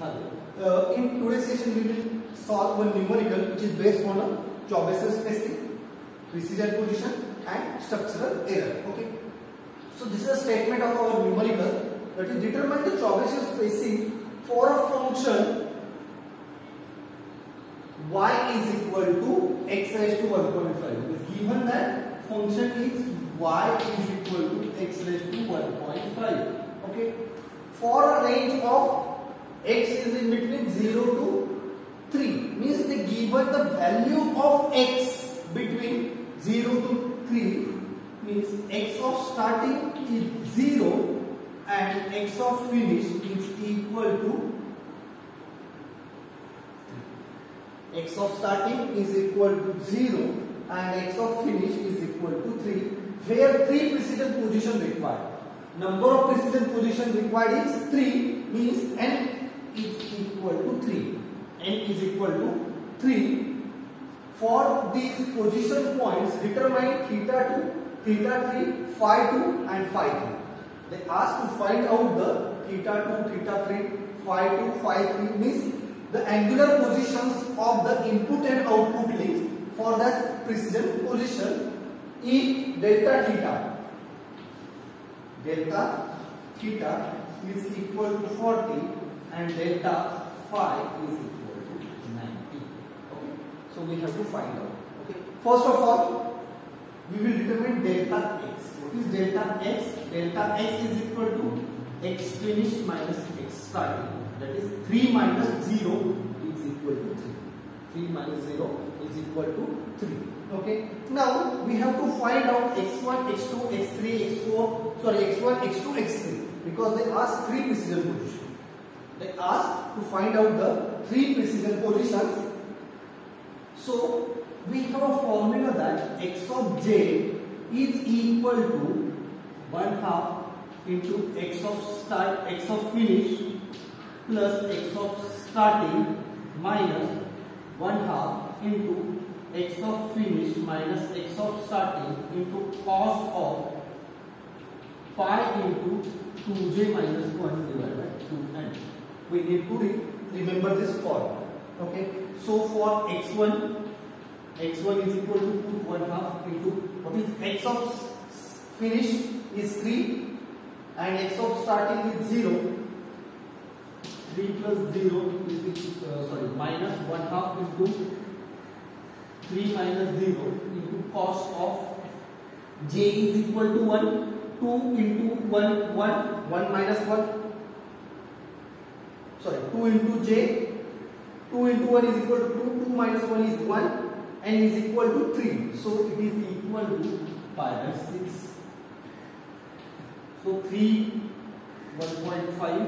In today's session, we will solve one numerical which is based on a Chebyshev spacing, precision position, and structural error. Okay. So this is a statement of our numerical that is determine the Chebyshev spacing for a function y is equal to x raised to 1.5. It is given that function is y is equal to x raised to 1.5. Okay. For a range of x is in between 0 to 3, means they given the value of x between 0 to 3, means x of starting is 0 and x of finish is equal to x of starting is equal to 0 and x of finish is equal to 3, where 3 precision position required. Number of precision position required is 3, means n is equal to 3. N is equal to 3. For these position points, determine theta 2, theta 3, phi 2 and phi 3. They ask to find out the theta 2, theta 3, phi 2, phi 3, means the angular positions of the input and output links for that precision position. If delta theta is equal to 40 and delta phi is equal to 90. Okay, so we have to find out. Okay, first of all, we will determine delta x. What is delta x? Delta x is equal to x finish minus x starting. That is 3 minus 0 is equal to 3. 3 minus 0 is equal to 3. Okay. Now we have to find out x1, x2, x3, x4. Sorry, x1, x2, x3, because they ask 3 precision positions. They ask to find out the 3 precision positions. So we have a formula that x of j is equal to 1/2 into x of finish plus x of starting minus 1/2 into x of finish minus x of starting into cos of pi into 2j minus 1 divided by 2n. We need to remember this formula. Okay. So for x1 is equal to 1/2 into what is x of finish is 3 and x of starting is 0. 3 plus 0 is minus 1/2 into 3 minus 0 into cos of j is equal to 1. 2 into 1 1 minus 1. Sorry, 2 into j. 2 into 1 is equal to 2. 2 minus 1 is 1. N is equal to 3. So it is equal to pi by 6. So 3 1.5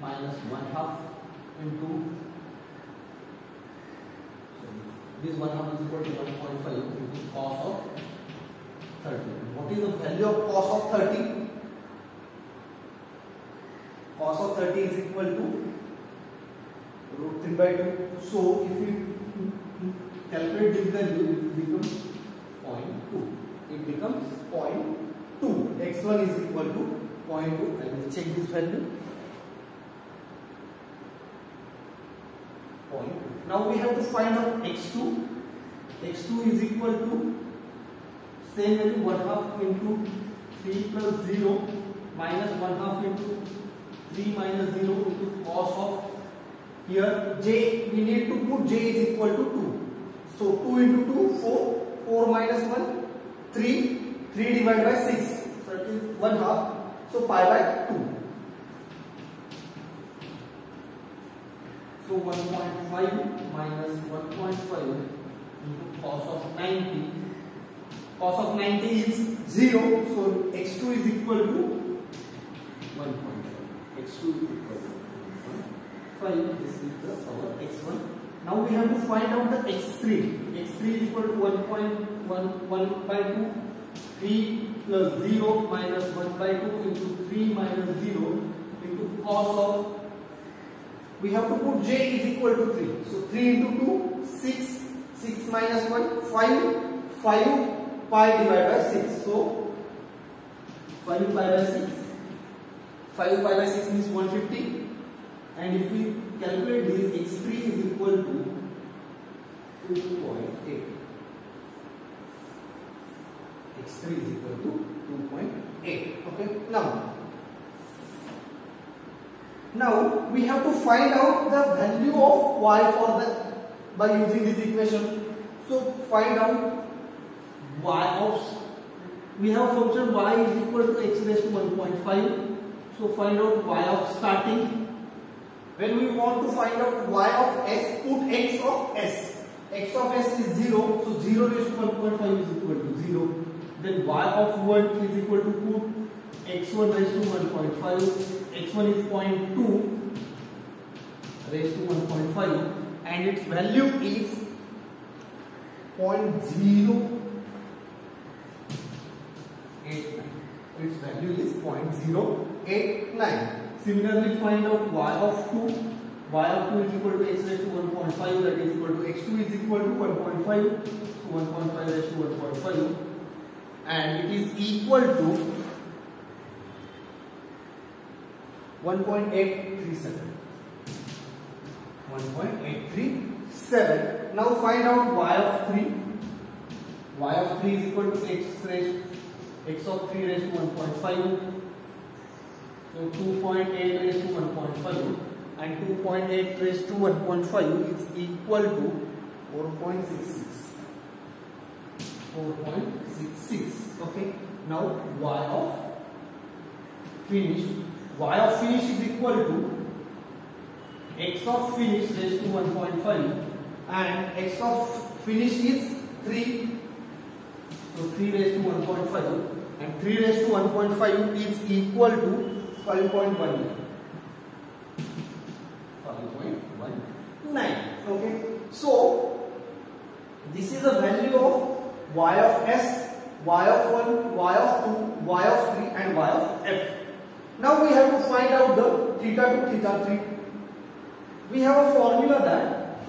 minus 1/2 into this 1/2 is equal to 1.5 into cos of 30. What is the value of cos of 30? Cos of 30 is equal to root 3 by 2. So if we calculate this value, it becomes 0.2. It becomes 0.2. x1 is equal to 0.2. I will check this value. 0.2. Now we have to find out x2. x2 is equal to same value 1/2 into 3 plus 0 minus 1/2 into 3 minus 0 into cos of here j. We need to put j is equal to 2. So 2 into 2 4. 4 minus 1 3. 3 divided by 6. So it is 1/2. So pi by 2. So 1.5 minus 1.5 into cos of 90. Cos of 90 is 0. So x2 is equal to 1.5. x2 is equal to 1.5. This is our x1. Now we have to find out the x3. x3 is equal to 1 by 2. 3 plus 0 minus 1 by 2 into 3 minus 0 into cos of. We have to put j is equal to 3. So 3 into 2 6. 6 minus 1 5. Pi divided by 6. So 5 pi by 6. 5 pi by 6 means 150. and if we calculate this, x3 is equal to 2.8. x3 is equal to 2.8. Okay. Now we have to find out the value of y for that by using this equation. So find out y of, we have function y is equal to x raised to 1.5. So find out y of starting. When we want to find out y of s, put x of s. X of s is 0, so 0 raised to 1.5 is equal to 0. Then y of 1 is equal to put x1 raised to 1.5. x1 is 0.2 raised to 1.5 and its value is 0.089. Its value is 0.089. Similarly, find out y of 2. Y of 2 is equal to x raised to 1.5, that is equal to x2 is equal to 1.5. So 1.5 raised to 1.5 and it is equal to 1.837. 1.837. Now find out y of 3. Y of 3 is equal to x of 3 raised to 1.5. So 2.8 raised to 1.5 and 2.8 raised to 1.5 is equal to 4.66. 4.66. Okay. Now y of finish. Y of finish is equal to x of finish raised to 1.5 and x of finish is 3. So 3 raised to 1.5 and 3 raised to 1.5 is equal to 5.19. 5.19. Okay. So this is the value of y of s, y of 1, y of 2, y of 3 and y of f. Now we have to find out the theta to theta 3. We have a formula that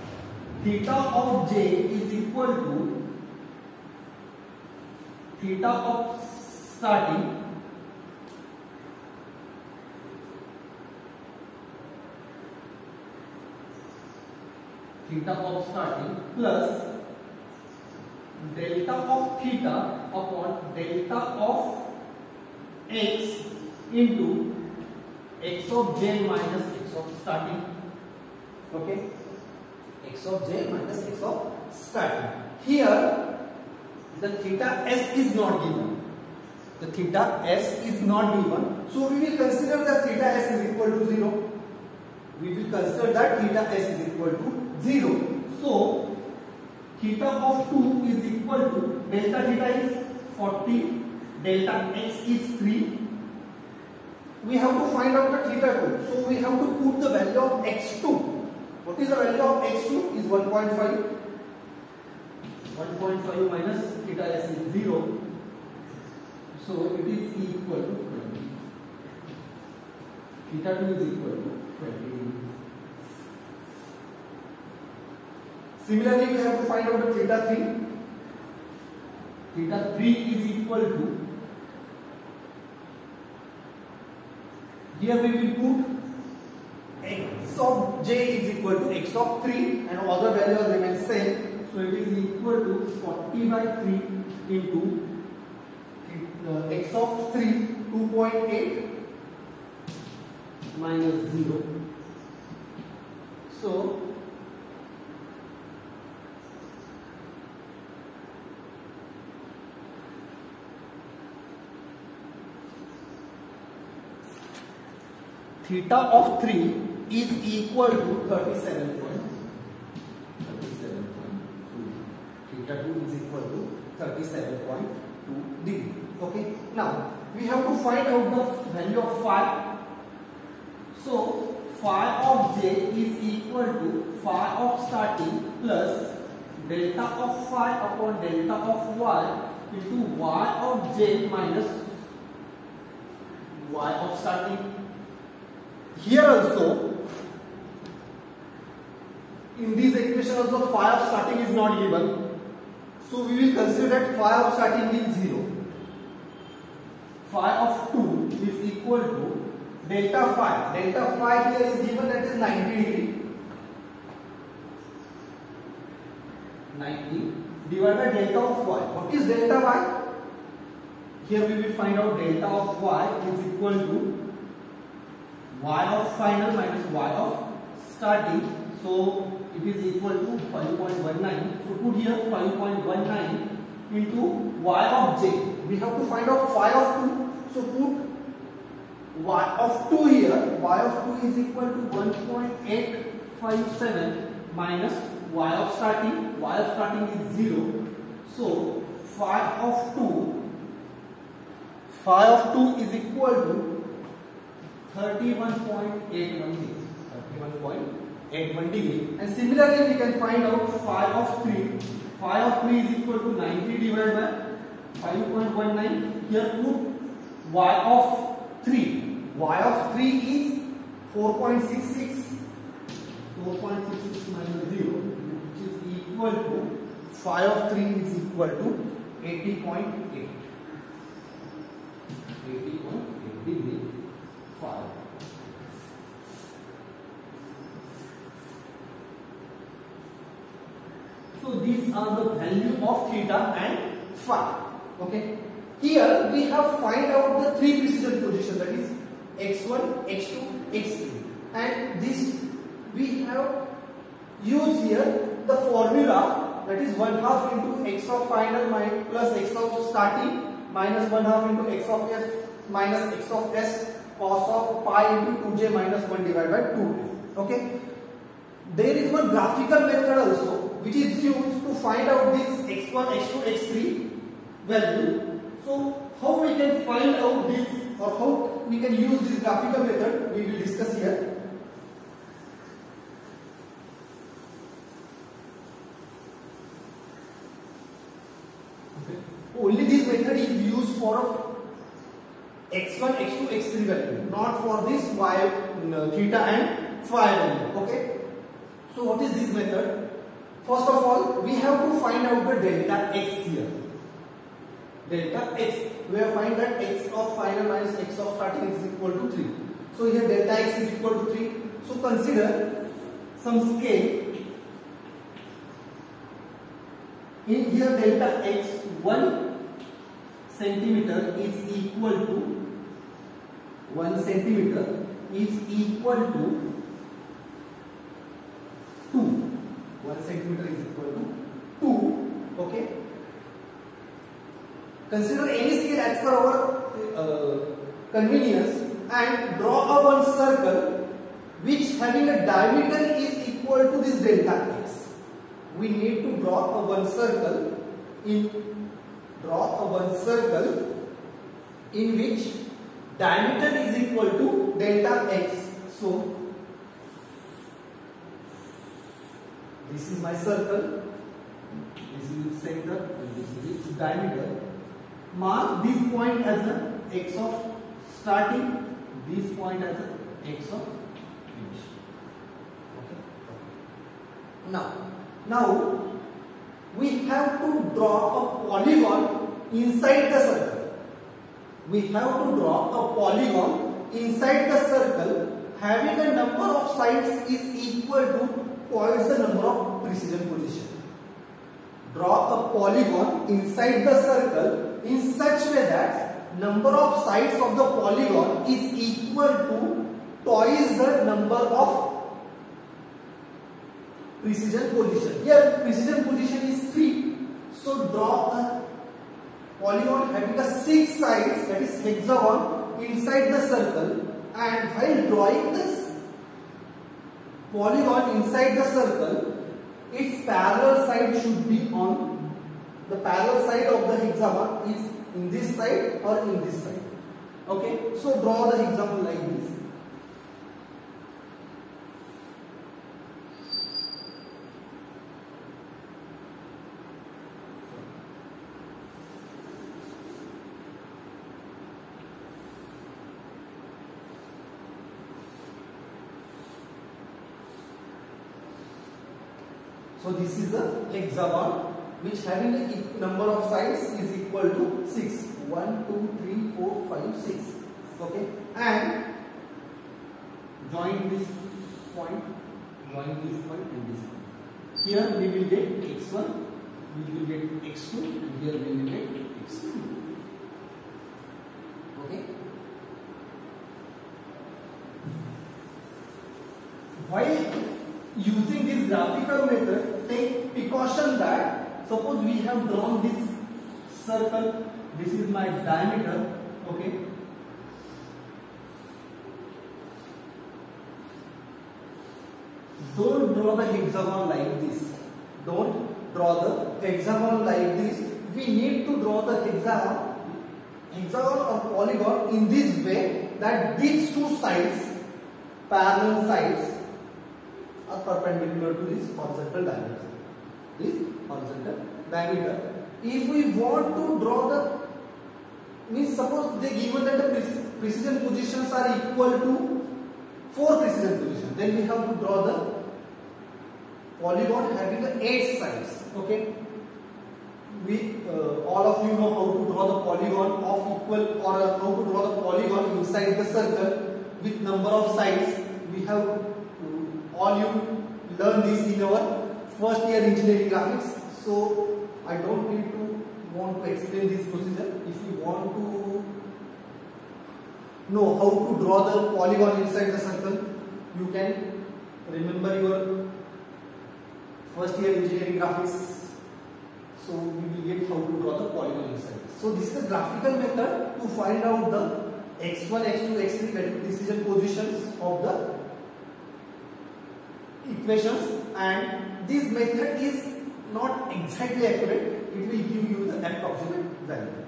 theta of j is equal to theta of starting plus delta of theta upon delta of x into x of j minus x of starting. Okay, x of j minus x of starting. Here the theta s is not given. The theta s is not given. So we will consider that theta s is equal to 0. We will consider that theta s is equal to 0. So theta of 2 is equal to delta theta is 40, delta x is 3. We have to find out the theta 2. So we have to put the value of x2. What is the value of x2? Is 1.5. 1.5 minus theta s is 0. So it is equal to 20. Theta 2 is equal to 20. Similarly, we have to find out the theta 3. Theta 3 is equal to, here we will put x of j is equal to x of 3 and other values remain same. So it is equal to 40 by 3 into x of 3, 2.8 minus 0. So theta of 3 is equal to 37.2. Theta 2 is equal to 37.2 degree. Okay. Now we have to find out the value of phi. So phi of j is equal to phi of starting plus delta of phi upon delta of y into y of j minus y of starting. Here also, in this equation also phi of starting is not given. So we will consider that phi of starting is 0. Phi of 2 is equal to delta phi. Delta phi here is given, that is 90 degree. 90 divided by delta of y. What is delta y? Here we will find out delta of y is equal to y of final minus y of starting. So it is equal to 5.19. So put here 5.19 into y of j. We have to find out phi of 2. So put y of 2 here. Y of 2 is equal to 1.857 minus y of starting. Y of starting is 0. So phi of 2 is equal to 31.81 degree. 31.81 degree. And similarly we can find out phi of 3. Phi of 3 is equal to 90 divided by 5.19. Here put y of 3. Y of 3 is 4.66. 4.66 minus 0, which is equal to phi of 3 is equal to 80.8. 80.8 degree phi. So these are the value of theta and phi. Okay. Here we have find out the three precision position, that is x1, x2, x3, and this we have used here the formula, that is 1/2 into x of final plus x of starting minus 1/2 into x of s minus x of s cos of pi into 2j minus 1 divided by 2. Okay. There is one graphical method also which is used to find out this x1, x2, x3 value. So how we can find out this, or how we can use this graphical method, we will discuss here. Okay. Only this method is used for x1, x2, x3 value, not for this y, theta and phi value. Okay. So what is this method? First of all, we have to find out the delta x here. Delta x, we have find that x of final minus x of starting is equal to 3. So here delta x is equal to 3. So consider some scale. In here delta x, 1 centimeter is equal to 1 centimeter is equal to 2. 1 centimeter is equal to 2. Okay. Consider any scale as per our convenience and draw a one circle which having a diameter is equal to this delta x. We need to draw a one circle in which diameter is equal to delta x. So this is my circle, this is its center, and this is its diameter. Mark this point as a x of starting, this point as a x of finish. Okay. Now we have to draw a polygon inside the circle. We have to draw a polygon inside the circle having a number of sides is equal to twice the number of precision position. Draw a polygon inside the circle in such way that number of sides of the polygon is equal to twice the number of precision position. Here precision position is 3. So draw a polygon having a 6 sides, that is hexagon, inside the circle, and while drawing this polygon inside the circle, its parallel side should be on the parallel side of the hexagon is in this side or in this side. Okay, so draw the example like this. So this is a hexagon which having a number of sides is equal to 6. 1, 2, 3, 4, 5, 6. Okay, and join this point and this point. Here we will get x1, we will get x2, and here we will get x2. Okay. While using this graphical method, take precaution that suppose we have drawn this circle, this is my diameter, okay. Don't draw the hexagon like this. Don't draw the hexagon like this. We need to draw the hexagon or polygon in this way that these two sides, parallel sides, are perpendicular to this horizontal diameter. This horizontal diameter. If we want to draw the, means suppose they given that the precision positions are equal to 4 precision positions, then we have to draw the polygon having the 8 sides. Okay. We all of you know how to draw the polygon of equal, or how to draw the polygon inside the circle with number of sides. We have all you learn this in our first year engineering graphics. So I don't need to want to explain this procedure. If you want to know how to draw the polygon inside the circle, you can remember your first year engineering graphics. So we will get how to draw the polygon inside. So this is the graphical method to find out the x1, x2, x3 precision positions of the equations, and this method is not exactly accurate. It will give you the approximate value.